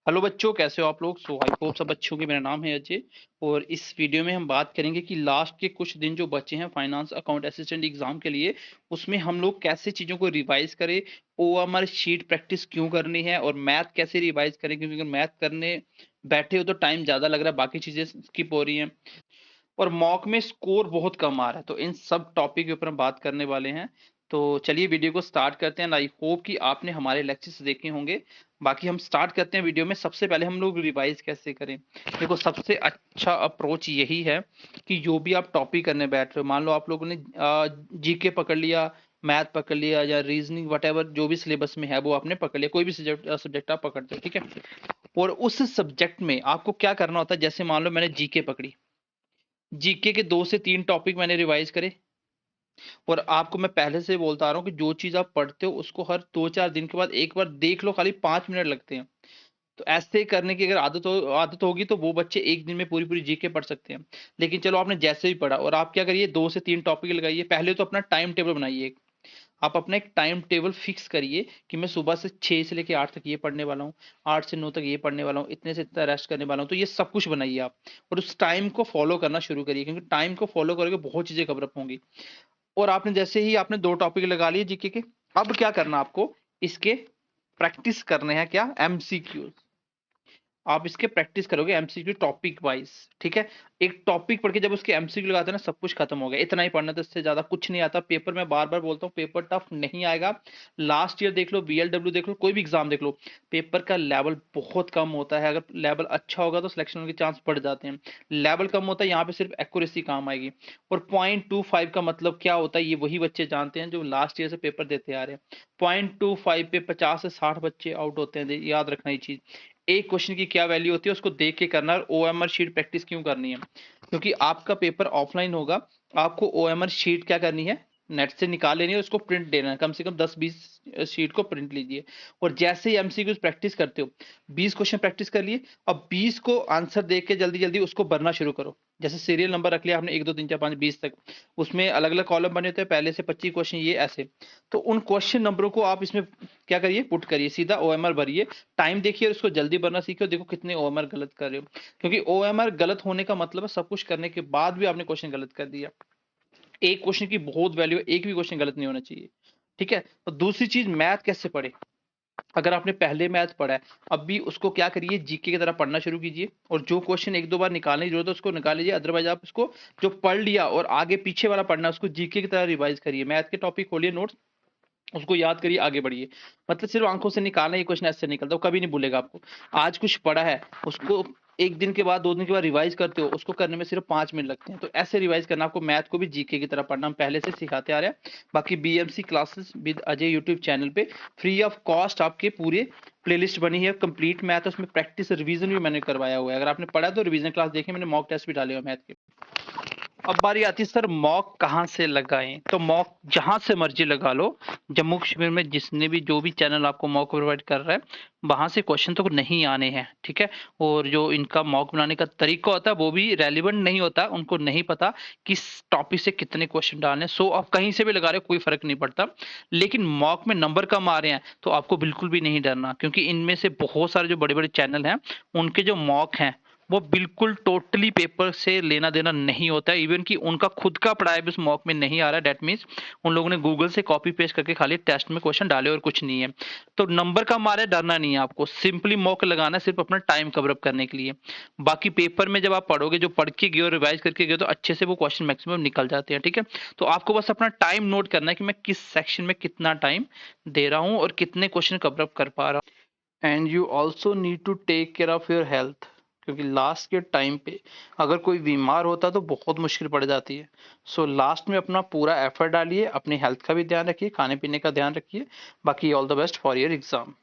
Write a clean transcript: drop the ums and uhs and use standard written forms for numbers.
Hello बच्चों, कैसे हो आप लोग? सो आई होप सब अच्छे होंगे। मेरा नाम है अजय और इस वीडियो में हम बात करेंगे कि लास्ट के कुछ दिन जो बचे हैं फाइनेंस अकाउंट असिस्टेंट एग्जाम के लिए, उसमें हम लोग कैसे चीज़ों को रिवाइज करें, ओएमआर शीट प्रैक्टिस क्यों करनी है और मैथ कैसे रिवाइज करें, क्योंकि अगर मैथ करने बैठे हो तो टाइम ज़्यादा लग रहा है, बाकी चीज़ें स्किप हो रही हैं और मॉक में स्कोर बहुत कम आ रहा है। तो इन सब टॉपिक के ऊपर हम बात करने वाले हैं। तो चलिए वीडियो को स्टार्ट करते हैं। आई होप कि आपने हमारे लेक्चर्स देखे होंगे। बाकी हम स्टार्ट करते हैं वीडियो में। सबसे पहले हम लोग रिवाइज कैसे करें। देखो, सबसे अच्छा अप्रोच यही है कि जो भी आप टॉपिक करने बैठ रहे हो, मान लो आप लोगों ने जीके पकड़ लिया, मैथ पकड़ लिया या रीजनिंग वट जो भी सिलेबस में है वो आपने पकड़ लिया, कोई भी सब्जेक्ट आप पकड़ते हो, ठीक है। और उस सब्जेक्ट में आपको क्या करना होता है, जैसे मान लो मैंने जीके पकड़ी, जीके के 2 से 3 टॉपिक मैंने रिवाइज करे। और आपको मैं पहले से बोलता आ रहा हूँ कि जो चीज आप पढ़ते हो उसको हर 2-4 दिन के बाद एक बार देख लो, खाली 5 मिनट लगते हैं। तो ऐसे करने की अगर आदत होगी तो वो बच्चे एक दिन में पूरी पूरी जीके पढ़ सकते हैं। लेकिन चलो, आपने जैसे भी पढ़ा और आप क्या करिए, 2 से 3 टॉपिक लगाइए। पहले तो अपना टाइम टेबल बनाइए। आप अपना एक टाइम टेबल फिक्स करिए कि मैं सुबह से 6 से लेकर 8 तक ये पढ़ने वाला हूँ, 8 से 9 तक ये पढ़ने वाला हूँ, इतने से इतना रेस्ट करने वाला हूँ। तो ये सब कुछ बनाइए आप और उस टाइम को फॉलो करना शुरू करिए, क्योंकि टाइम को फॉलो करोगे बहुत चीजें कवर अप होंगी। और आपने जैसे ही आपने 2 टॉपिक लगा लिए जीके के, अब क्या करना आपको, इसके प्रैक्टिस करने हैं क्या, एमसीक्यूज। आप इसके प्रैक्टिस करोगे एमसीक्यू टॉपिक वाइज, ठीक है। एक टॉपिक पढ़ के जब उसके एमसीक्यू लगाते हैं ना, सब कुछ खत्म हो गया। इतना ही पढ़ना, तो इससे ज्यादा कुछ नहीं आता। पेपर में बार बार बोलता हूँ, पेपर टफ नहीं आएगा। लास्ट ईयर देख लो, बीएलडब्ल्यू देख लो, कोई भी एग्जाम देख लो, पेपर का लेवल बहुत कम होता है। अगर लेवल अच्छा होगा तो सिलेक्शन होने के चांस बढ़ जाते हैं। लेवल कम होता है, यहाँ पे सिर्फ एक्यूरेसी काम आएगी। और 0.25 का मतलब क्या होता है, ये वही बच्चे जानते हैं जो लास्ट ईयर से पेपर देते आ रहे हैं। 0.25 पे 50 से 60 बच्चे आउट होते हैं, याद रखना ये चीज। एक क्वेश्चन की क्या वैल्यू होती है उसको देख के करना। और ओएमआर शीट प्रैक्टिस क्यों करनी है, क्योंकि आपका पेपर ऑफलाइन होगा। आपको ओएमआर शीट क्या करनी है, नेट से निकाल लेनी है, उसको प्रिंट देना है। कम से कम 10-20 शीट को प्रिंट लीजिए। और जैसे ही एमसीक्यूज प्रैक्टिस करते हो, 20 क्वेश्चन प्रैक्टिस कर लिए, अब 20 को आंसर देख के जल्दी जल्दी उसको भरना शुरू करो। जैसे सीरियल नंबर रख लिया आपने, 1 2 3 4 5 20 तक, उसमें अलग अलग कॉलम बने होते हैं, पहले से 25 क्वेश्चन ये ऐसे। तो उन क्वेश्चन नंबरों को आप इसमें क्या करिए, पुट करिए, सीधा ओएमआर भरिए। टाइम देखिए और उसको जल्दी भरना सीखो। देखो कितने ओएमआर गलत कर रहे हो, क्योंकि ओएमआर गलत होने का मतलब है सब कुछ करने के बाद भी आपने क्वेश्चन गलत कर दिया। एक क्वेश्चन की बहुत वैल्यू है, एक भी क्वेश्चन गलत नहीं होना चाहिए, ठीक है। तो दूसरी चीज, मैथ कैसे पढ़े। अगर आपने पहले मैथ पढ़ा है, अब भी उसको क्या करिए, जीके की तरह पढ़ना शुरू कीजिए। और जो क्वेश्चन 1-2 बार निकालने की जरूरत है उसको निकाल लीजिए। अदरवाइज आप उसको जो पढ़ लिया और आगे पीछे वाला पढ़ना है, उसको जीके की तरह रिवाइज करिए। मैथ के टॉपिक खोलिए, नोट्स, उसको याद करिए, आगे बढ़िए। मतलब सिर्फ आंखों से निकालना, ये क्वेश्चन ऐसे निकलता है, वो कभी नहीं भूलेगा आपको। आज कुछ पढ़ा है, उसको एक दिन के बाद 2 दिन के बाद रिवाइज करते हो, उसको करने में सिर्फ 5 मिनट लगते हैं। तो ऐसे रिवाइज करना आपको, मैथ को भी जीके की तरह पढ़ना हम पहले से सिखाते आ रहे हैं। बाकी BMC classes with Ajay YouTube channel पे फ्री ऑफ कॉस्ट आपके पूरे प्लेलिस्ट बनी है, कंप्लीट मैथ, उसमें प्रैक्टिस रिवीजन भी मैंने करवाया हुआ है। अगर आपने पढ़ा तो रिवीजन क्लास देखें, मैंने मॉक टेस्ट भी डाले हुए मैथ के। अब बारी आती है, सर मॉक कहाँ से लगाएं। तो मॉक जहां से मर्जी लगा लो। जम्मू कश्मीर में जिसने भी जो भी चैनल आपको मॉक प्रोवाइड कर रहा है, वहां से क्वेश्चन तो नहीं आने हैं, ठीक है। और जो इनका मॉक बनाने का तरीका होता है वो भी रेलिवेंट नहीं होता, उनको नहीं पता किस टॉपिक से कितने क्वेश्चन डालने। सो आप कहीं से भी लगा रहे हो, कोई फर्क नहीं पड़ता। लेकिन मॉक में नंबर कम आ रहे हैं तो आपको बिल्कुल भी नहीं डरना, क्योंकि इनमें से बहुत सारे जो बड़े बड़े चैनल हैं, उनके जो मॉक हैं वो बिल्कुल टोटली पेपर से लेना देना नहीं होता है। इवन कि उनका खुद का पढ़ाया भी उस मॉक में नहीं आ रहा है, डेट मीन्स उन लोगों ने गूगल से कॉपी पेस्ट करके खाली टेस्ट में क्वेश्चन डाले और कुछ नहीं है। तो नंबर कम आ रहा है, डरना नहीं है आपको। सिंपली मॉक लगाना है सिर्फ अपना टाइम कवर अप करने के लिए। बाकी पेपर में जब आप पढ़ोगे, जो पढ़ के गए और रिवाइज करके गए, तो अच्छे से वो क्वेश्चन मैक्सिमम निकल जाते हैं, ठीक है। तो आपको बस अपना टाइम नोट करना है कि मैं किस सेक्शन में कितना टाइम दे रहा हूँ और कितने क्वेश्चन कवर अप कर पा रहा हूँ। And you also need to take care of your health, क्योंकि लास्ट के टाइम पे अगर कोई बीमार होता है तो बहुत मुश्किल पड़ जाती है। सो लास्ट में अपना पूरा एफर्ट डालिए, अपनी हेल्थ का भी ध्यान रखिए, खाने पीने का ध्यान रखिए। बाकी all the best for your exam.